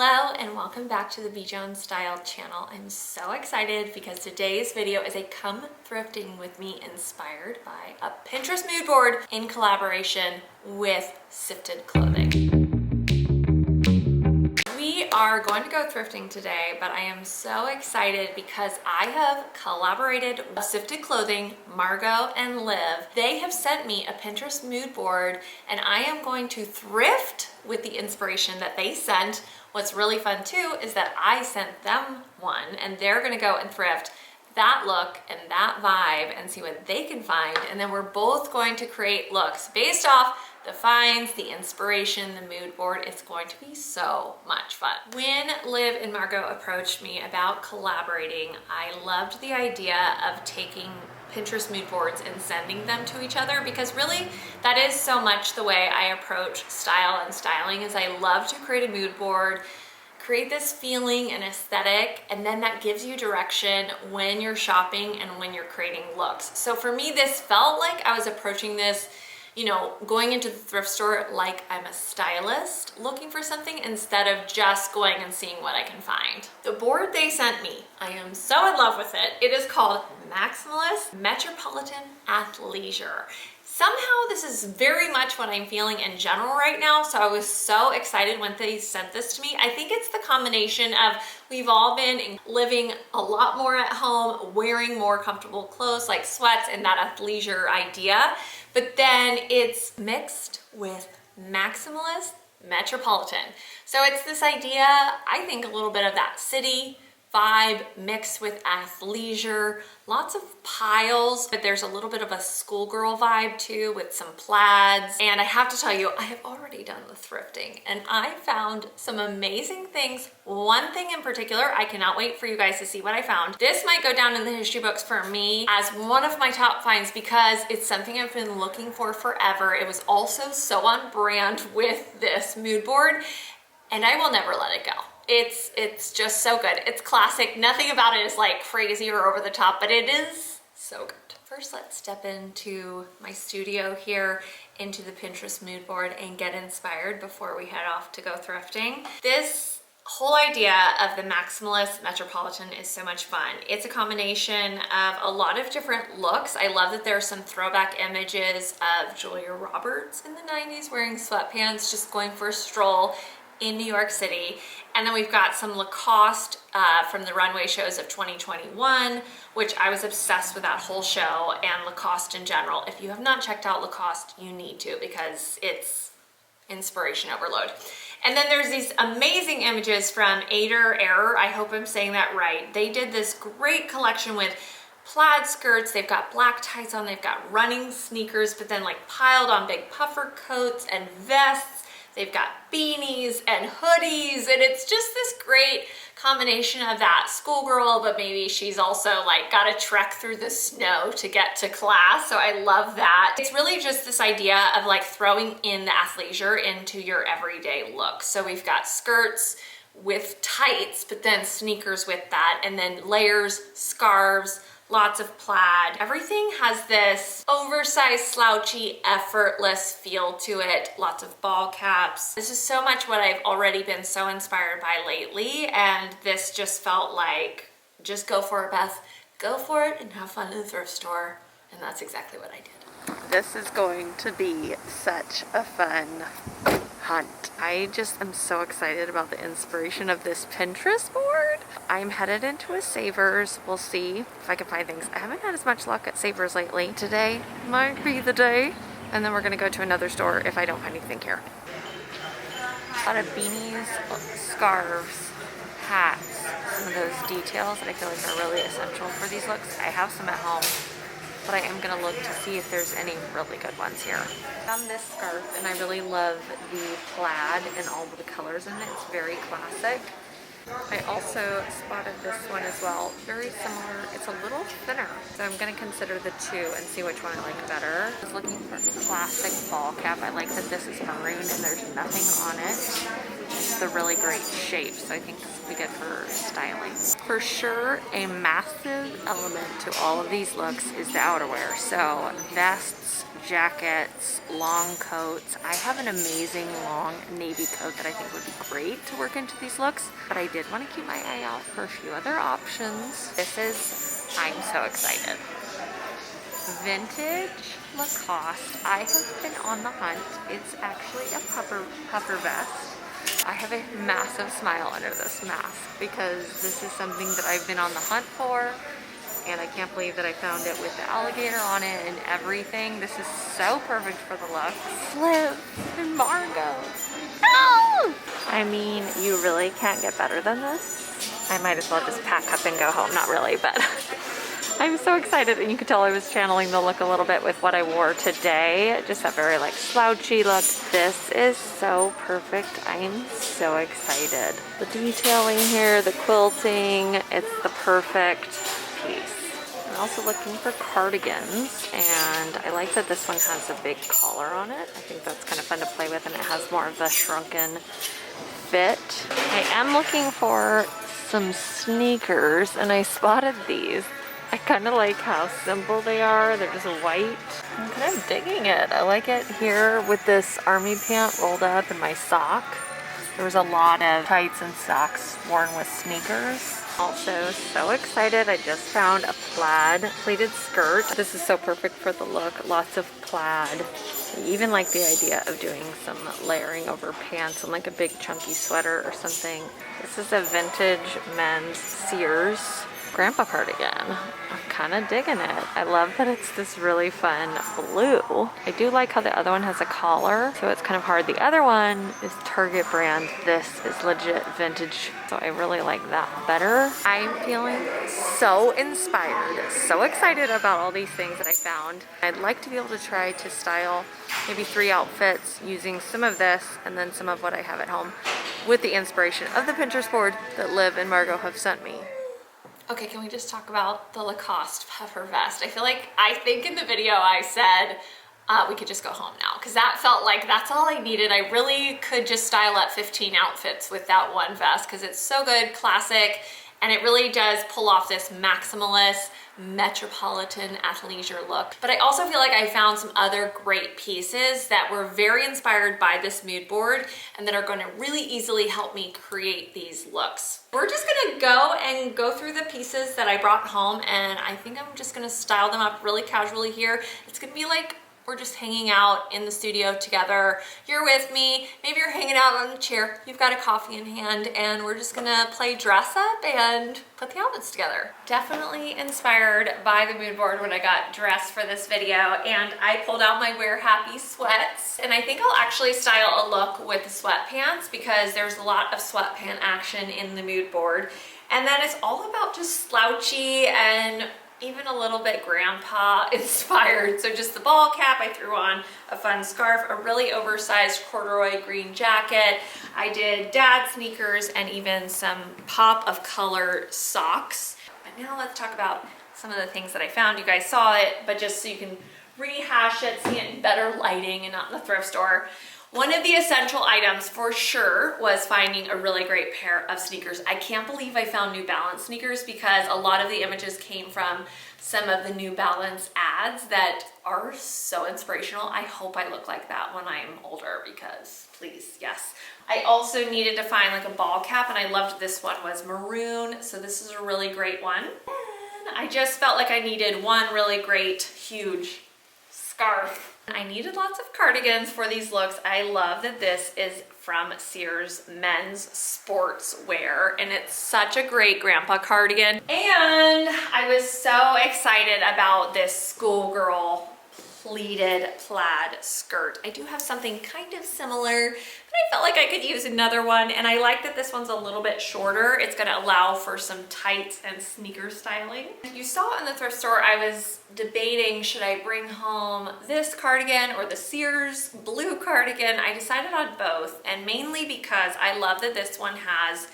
Hello and welcome back to the B. Jones Style channel. I'm so excited because today's video is a come thrifting with me inspired by a Pinterest mood board in collaboration with SIFTED clothing. We are going to go thrifting today, but I am so excited because I have collaborated with SIFTED clothing, Margot and Liv. They have sent me a Pinterest mood board and I am going to thrift with the inspiration that they sent. What's really fun too is that I sent them one and they're gonna go and thrift that look and that vibe and see what they can find. And then we're both going to create looks based off the finds, the inspiration, the mood board. It's going to be so much fun. When Liv and Margot approached me about collaborating, I loved the idea of taking Pinterest mood boards and sending them to each other, because really that is so much the way I approach style and styling. Is I love to create a mood board, create this feeling and aesthetic, and then that gives you direction when you're shopping and when you're creating looks. So for me, this felt like I was approaching this, you know, going into the thrift store like I'm a stylist looking for something instead of just going and seeing what I can find. The board they sent me, I am so in love with it. It is called Maximalist Metropolitan Athleisure. Somehow this is very much what I'm feeling in general right now, so I was so excited when they sent this to me. I think it's the combination of we've all been living a lot more at home, wearing more comfortable clothes like sweats and that athleisure idea, but then it's mixed with maximalist metropolitan. So it's this idea, I think a little bit of that city vibe mixed with athleisure, lots of piles, but there's a little bit of a schoolgirl vibe too with some plaids. And I have to tell you, I have already done the thrifting and I found some amazing things. One thing in particular, I cannot wait for you guys to see what I found. This might go down in the history books for me as one of my top finds because it's something I've been looking for forever. It was also so on brand with this mood board and I will never let it go. It's just so good. It's classic. Nothing about it is like crazy or over the top, but it is so good. First, let's step into my studio here, into the Pinterest mood board and get inspired before we head off to go thrifting. This whole idea of the Maximalist Metropolitan is so much fun. It's a combination of a lot of different looks. I love that there are some throwback images of Julia Roberts in the 90s wearing sweatpants, just going for a stroll in New York City. And then we've got some Lacoste from the runway shows of 2021, which I was obsessed with that whole show and Lacoste in general. If you have not checked out Lacoste, you need to because it's inspiration overload. And then there's these amazing images from Ader Error. I hope I'm saying that right. They did this great collection with plaid skirts, they've got black tights on, they've got running sneakers, but then like piled on big puffer coats and vests. They've got beanies and hoodies, and it's just this great combination of that schoolgirl, but maybe she's also like got to trek through the snow to get to class. So I love that. It's really just this idea of like throwing in the athleisure into your everyday look. So we've got skirts with tights, but then sneakers with that, and then layers, scarves, lots of plaid. Everything has this oversized, slouchy, effortless feel to it. Lots of ball caps. This is so much what I've already been so inspired by lately, and this just felt like, just go for it, Beth. Go for it and have fun in the thrift store, and that's exactly what I did. This is going to be such a fun hunt. I just am so excited about the inspiration of this Pinterest board. I'm headed into a Savers. We'll see if I can find things. I haven't had as much luck at Savers lately. Today might be the day. And then we're gonna go to another store if I don't find anything here. A lot of beanies, scarves, hats, some of those details that I feel like are really essential for these looks. I have some at home, but I am gonna look to see if there's any really good ones here. I found this scarf and I really love the plaid and all of the colors in it. It's very classic. I also spotted this one as well. Very similar. It's a little thinner, so I'm gonna consider the two and see which one I like better. I was looking for a classic ball cap. I like that this is maroon and there's nothing on it. has the really great shape, so I think this will be good for styling. For sure, a massive element to all of these looks is the outerwear. So vests, jackets, long coats. I have an amazing long navy coat that I think would be great to work into these looks, but I did want to keep my eye out for a few other options. I'm so excited. Vintage Lacoste. I have been on the hunt. It's actually a puffer vest. I have a massive smile under this mask because this is something that I've been on the hunt for, and I can't believe that I found it with the alligator on it and everything. This is so perfect for the look. Liv and Margot. Oh! I mean, you really can't get better than this. I might as well just pack up and go home. Not really, but I'm so excited, and you could tell I was channeling the look a little bit with what I wore today. Just that very like slouchy look. This is so perfect. I am so excited. The detailing here, the quilting, it's the perfect piece. I'm also looking for cardigans, and I like that this one has a big collar on it. I think that's kind of fun to play with, and it has more of the shrunken fit. I am looking for some sneakers, and I spotted these. I kind of like how simple they are. They're just white. I'm kind of digging it. I like it here with this army pant rolled up in my sock. There was a lot of tights and socks worn with sneakers. Also so excited. I just found a plaid pleated skirt. This is so perfect for the look. Lots of plaid. I even like the idea of doing some layering over pants and like a big chunky sweater or something. This is a vintage men's Sears grandpa cardigan. I'm kind of digging it. I love that it's this really fun blue. I do like how the other one has a collar, so it's kind of hard. The other one is Target brand. This is legit vintage, so I really like that better. I'm feeling so inspired, so excited about all these things that I found. I'd like to be able to try to style maybe 3 outfits using some of this and then some of what I have at home with the inspiration of the Pinterest board that Liv and Margot have sent me. Okay, can we just talk about the Lacoste puffer vest? I think in the video I said we could just go home now, because that felt like that's all I needed. I really could just style up 15 outfits with that one vest because it's so good, classic, and it really does pull off this maximalist, metropolitan athleisure look. But I also feel like I found some other great pieces that were very inspired by this mood board and that are going to really easily help me create these looks. We're just gonna go through the pieces that I brought home, and I think I'm just gonna style them up really casually here. It's gonna be like we're just hanging out in the studio together. You're with me, maybe you're hanging out on a chair, you've got a coffee in hand, and we're just gonna play dress up and put the outfits together. Definitely inspired by the mood board when I got dressed for this video, and I pulled out my Wear Happy sweats, and I think I'll actually style a look with the sweatpants because there's a lot of sweatpant action in the mood board. And then it's all about just slouchy and even a little bit grandpa inspired. So just the ball cap, I threw on a fun scarf, a really oversized corduroy green jacket. I did dad sneakers and even some pop of color socks. But now let's talk about some of the things that I found. You guys saw it, but just so you can rehash it, see it in better lighting and not in the thrift store. One of the essential items for sure was finding a really great pair of sneakers. I can't believe I found New Balance sneakers because a lot of the images came from some of the New Balance ads that are so inspirational. I hope I look like that when I'm older because please, yes. I also needed to find like a ball cap, and I loved this one was maroon, so this is a really great one. And I just felt like I needed one really great, huge scarf. I needed lots of cardigans for these looks. I love that this is from Sears Men's Sportswear, and it's such a great grandpa cardigan. And I was so excited about this schoolgirl pleated plaid skirt. I do have something kind of similar, but I felt like I could use another one, and I like that this one's a little bit shorter. It's gonna allow for some tights and sneaker styling. You saw in the thrift store, I was debating, should I bring home this cardigan or the Sears blue cardigan? I decided on both, and mainly because I love that this one has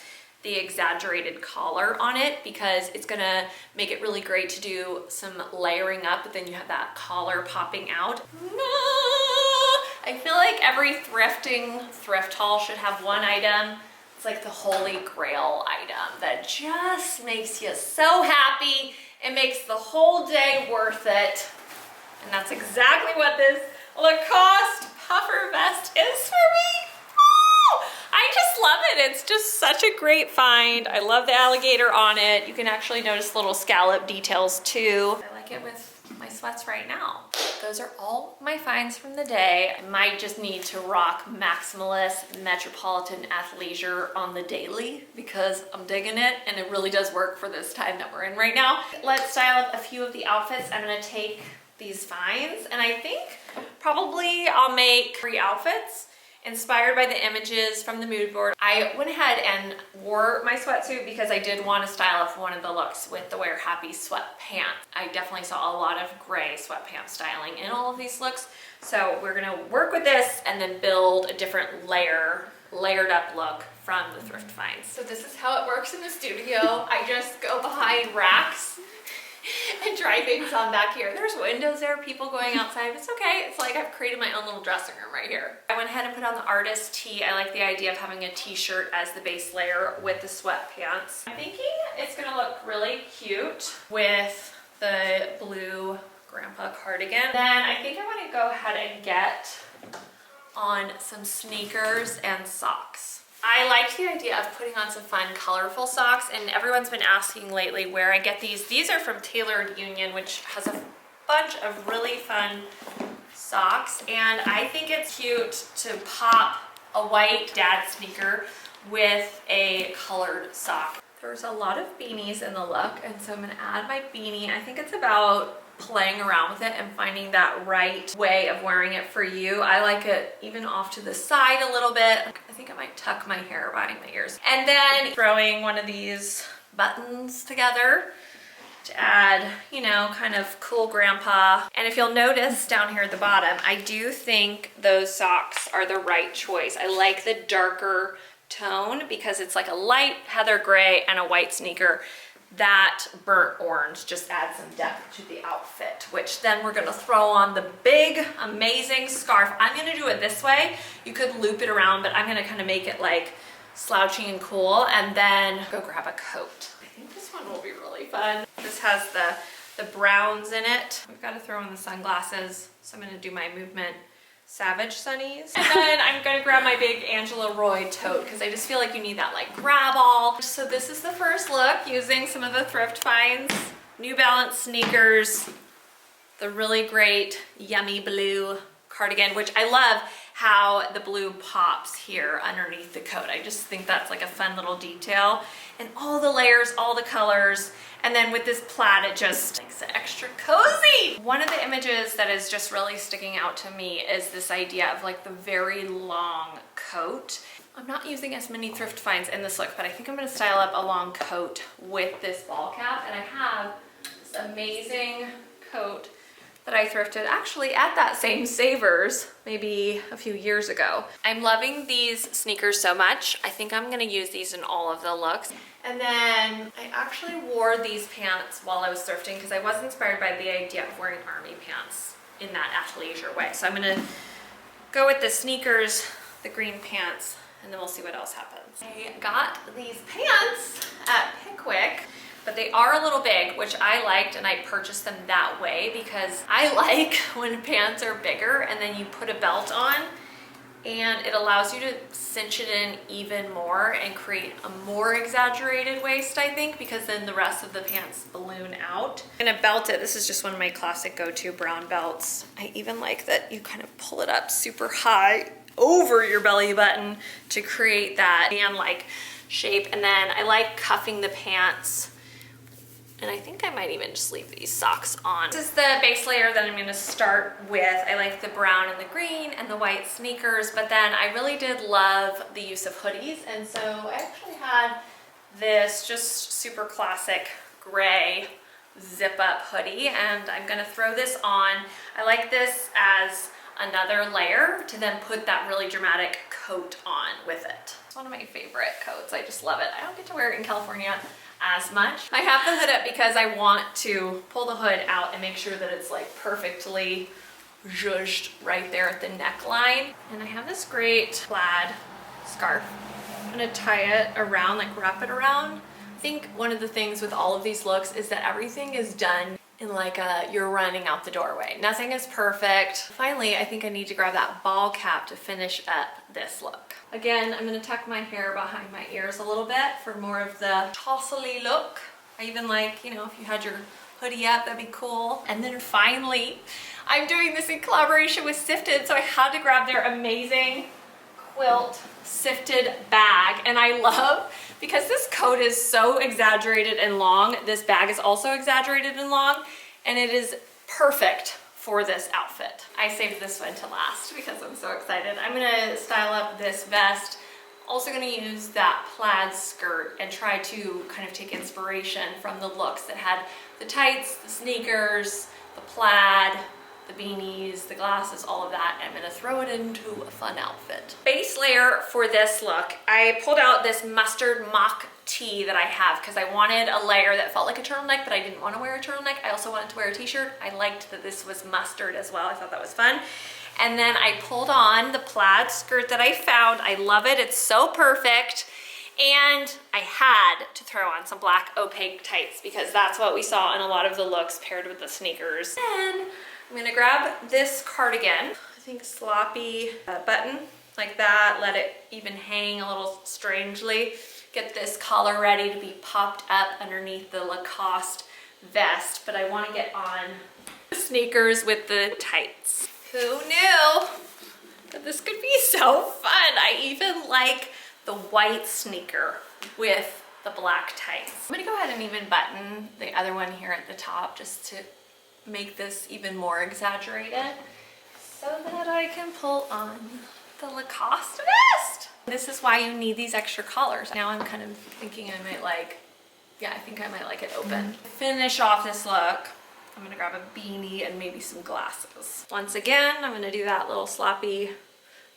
the exaggerated collar on it because it's gonna make it really great to do some layering up, but then you have that collar popping out. I feel like every thrift haul should have one item It's like the holy grail item that just makes you so happy. It makes the whole day worth it. And that's exactly what this Lacoste puffer vest is for me. Woo! I just love it. It's just such a great find. I love the alligator on it. You can actually notice little scallop details too. I like it with my sweats right now. Those are all my finds from the day. I might just need to rock Maximalist Metropolitan Athleisure on the daily because I'm digging it and it really does work for this time that we're in right now. Let's style up a few of the outfits. I'm gonna take these finds and I think probably I'll make 3 outfits inspired by the images from the mood board. I went ahead and wore my sweatsuit because I did want to style up one of the looks with the Wear Happy sweatpants. I definitely saw a lot of gray sweatpants styling in all of these looks. So we're gonna work with this and then build a different layered up look from the thrift finds. So this is how it works in the studio. I just go behind racks and try things on back here. There's windows there, people going outside. It's okay. It's like I've created my own little dressing room right here. I went ahead and put on the artist tee. I like the idea of having a t-shirt as the base layer with the sweatpants. I'm thinking it's gonna look really cute with the blue grandpa cardigan. Then I think I want to go ahead and get on some sneakers and socks. I liked the idea of putting on some fun, colorful socks, and everyone's been asking lately where I get these. These are from Tailored Union, which has a bunch of really fun socks, and I think it's cute to pop a white dad sneaker with a colored sock. There's a lot of beanies in the look, and so I'm gonna add my beanie. I think it's about playing around with it and finding that right way of wearing it for you. I like it even off to the side a little bit. I think I might tuck my hair behind my ears. And then throwing one of these buttons together to add, you know, kind of cool grandpa. And if you'll notice down here at the bottom, I do think those socks are the right choice. I like the darker tone because it's like a light heather gray and a white sneaker. That burnt orange just adds some depth to the outfit, which then we're gonna throw on the big, amazing scarf. I'm gonna do it this way. You could loop it around, but I'm gonna kind of make it like slouchy and cool, and then go grab a coat. I think this one will be really fun. This has the browns in it. We've got to throw in the sunglasses, so I'm gonna do my Movement Savage sunnies. And then I'm gonna grab my big Angela Roy tote because I just feel like you need that like grab all. So this is the first look using some of the thrift finds. New Balance sneakers, the really great yummy blue cardigan, which I love how the blue pops here underneath the coat. I just think that's like a fun little detail. And all the layers, all the colors. And then with this plaid, it just makes it extra cozy. One of the images that is just really sticking out to me is this idea of like the very long coat. I'm not using as many thrift finds in this look, but I think I'm gonna style up a long coat with this ball cap. And I have this amazing coat that I thrifted actually at that same Savers maybe a few years ago. I'm loving these sneakers so much. I think I'm gonna use these in all of the looks. And then I actually wore these pants while I was thrifting because I was inspired by the idea of wearing army pants in that athleisure way. So I'm gonna go with the sneakers, the green pants, and then we'll see what else happens. I got these pants at Pickwick, but they are a little big, which I liked, and I purchased them that way because I like when pants are bigger and then you put a belt on and it allows you to cinch it in even more and create a more exaggerated waist, I think, because then the rest of the pants balloon out. I'm gonna belt it. This is just one of my classic go-to brown belts. I even like that you kind of pull it up super high over your belly button to create that band-like shape. And then I like cuffing the pants. And I think I might even just leave these socks on. This is the base layer that I'm gonna start with. I like the brown and the green and the white sneakers, but then I really did love the use of hoodies. And so I actually had this just super classic gray zip up hoodie, and I'm gonna throw this on. I like this as another layer to then put that really dramatic coat on with it. It's one of my favorite coats. I just love it. I don't get to wear it in California as much. I have the hood up because I want to pull the hood out and make sure that it's like perfectly zhuzhed right there at the neckline. And I have this great plaid scarf I'm gonna tie it around, like wrap it around. I think one of the things with all of these looks is that everything is done in like a you're running out the doorway. Nothing is perfect. Finally, I think I need to grab that ball cap to finish up this look. Again, I'm gonna tuck my hair behind my ears a little bit for more of the tousle-y look. I even like, you know, if you had your hoodie up, that'd be cool. And then finally, I'm doing this in collaboration with SIFTED, so I had to grab their amazing QUILT SIFTED bag. And I love, because this coat is so exaggerated and long, this bag is also exaggerated and long, and it is perfect for this outfit. I saved this one to last because I'm so excited. I'm gonna style up this vest. Also gonna use that plaid skirt and try to kind of take inspiration from the looks that had the tights, the sneakers, the plaid, the beanies, the glasses, all of that. And I'm gonna throw it into a fun outfit. Base layer for this look, I pulled out this mustard mock tee that I have because I wanted a layer that felt like a turtleneck, but I didn't want to wear a turtleneck. I also wanted to wear a t-shirt. I liked that this was mustard as well. I thought that was fun. And then I pulled on the plaid skirt that I found. I love it. It's so perfect. And I had to throw on some black opaque tights because that's what we saw in a lot of the looks paired with the sneakers. And I'm gonna grab this cardigan. I think sloppy button like that. Let it even hang a little strangely. Get this collar ready to be popped up underneath the Lacoste vest, but I want to get on the sneakers with the tights. Who knew that this could be so fun? I even like the white sneaker with the black tights. I'm gonna go ahead and even button the other one here at the top just to make this even more exaggerated so that I can pull on the Lacoste vest. This is why you need these extra collars. Now I'm kind of thinking I might like, yeah, I think I might like it open. Finish off this look, I'm gonna grab a beanie and maybe some glasses. Once again, I'm gonna do that little sloppy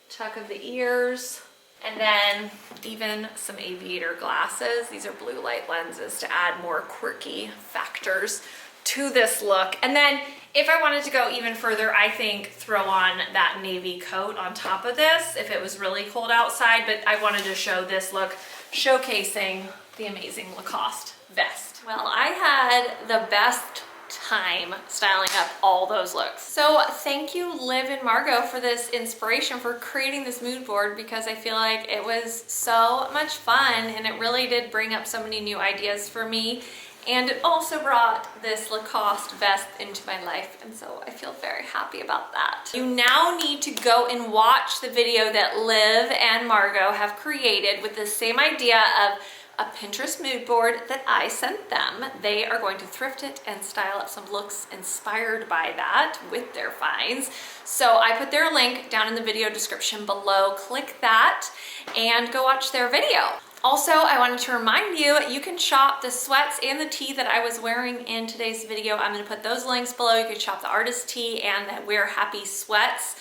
tuck of the ears. And then even some aviator glasses. These are blue light lenses to add more quirky factors to this look. And then if I wanted to go even further, I think throw on that navy coat on top of this if it was really cold outside, but I wanted to show this look showcasing the amazing Lacoste vest. Well, I had the best time styling up all those looks. So thank you, Liv and Margot, for this inspiration for creating this mood board, because I feel like it was so much fun and it really did bring up so many new ideas for me. And it also brought this Lacoste vest into my life, and so I feel very happy about that. You now need to go and watch the video that Liv and Margot have created with the same idea of a Pinterest mood board that I sent them. They are going to thrift it and style up some looks inspired by that with their finds. So I put their link down in the video description below. Click that and go watch their video. Also, I wanted to remind you, you can shop the sweats and the tee that I was wearing in today's video. I'm gonna put those links below. You can shop the artist tee and the Wear Happy sweats,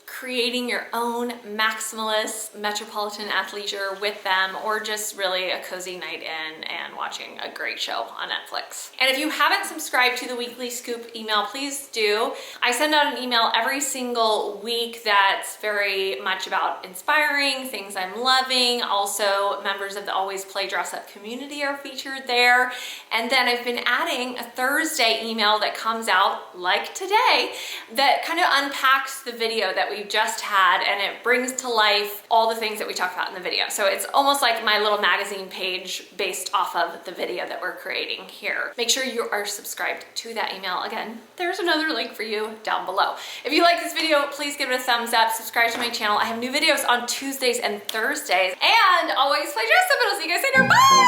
creating your own maximalist metropolitan athleisure with them, or just really a cozy night in and watching a great show on Netflix. And if you haven't subscribed to the Weekly Scoop email, please do. I send out an email every single week that's very much about inspiring, things I'm loving. Also, members of the Always Play Dress Up community are featured there. And then I've been adding a Thursday email that comes out like today that kind of unpacks the video that we've just had, and it brings to life all the things that we talked about in the video. So it's almost like my little magazine page based off of the video that we're creating here. Make sure you are subscribed to that email. Again, there's another link for you down below. If you like this video, please give it a thumbs up, subscribe to my channel. I have new videos on Tuesdays and Thursdays, and always play dress up, and I'll see you guys later. Bye!